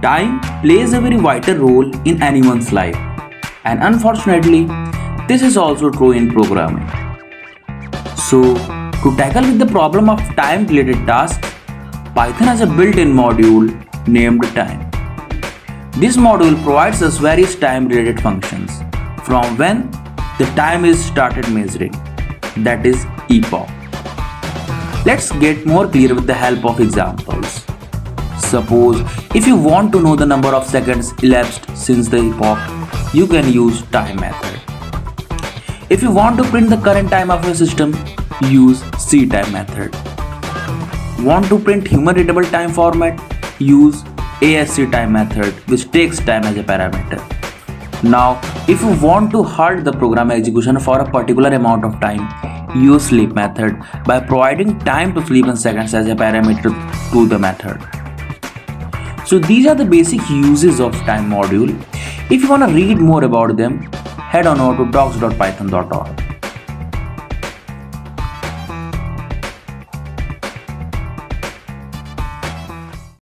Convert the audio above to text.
Time plays a very vital role in anyone's life, and unfortunately, this is also true in programming. So, to tackle with the problem of time-related tasks, Python has a built-in module named time. This module provides us various time-related functions from when the time is started measuring, that is epoch. Let's get more clear with the help of examples. Suppose if you want to know the number of seconds elapsed since the epoch, you can use time method. If you want to print the current time of your system, use ctime method. Want to print human readable time format? Use ASC time method, which takes time as a parameter. Now, if you want to halt the program execution for a particular amount of time, use sleep method by providing time to sleep in seconds as a parameter to the method. So these are the basic uses of time module. If you want to read more about them, head on over to docs.python.org.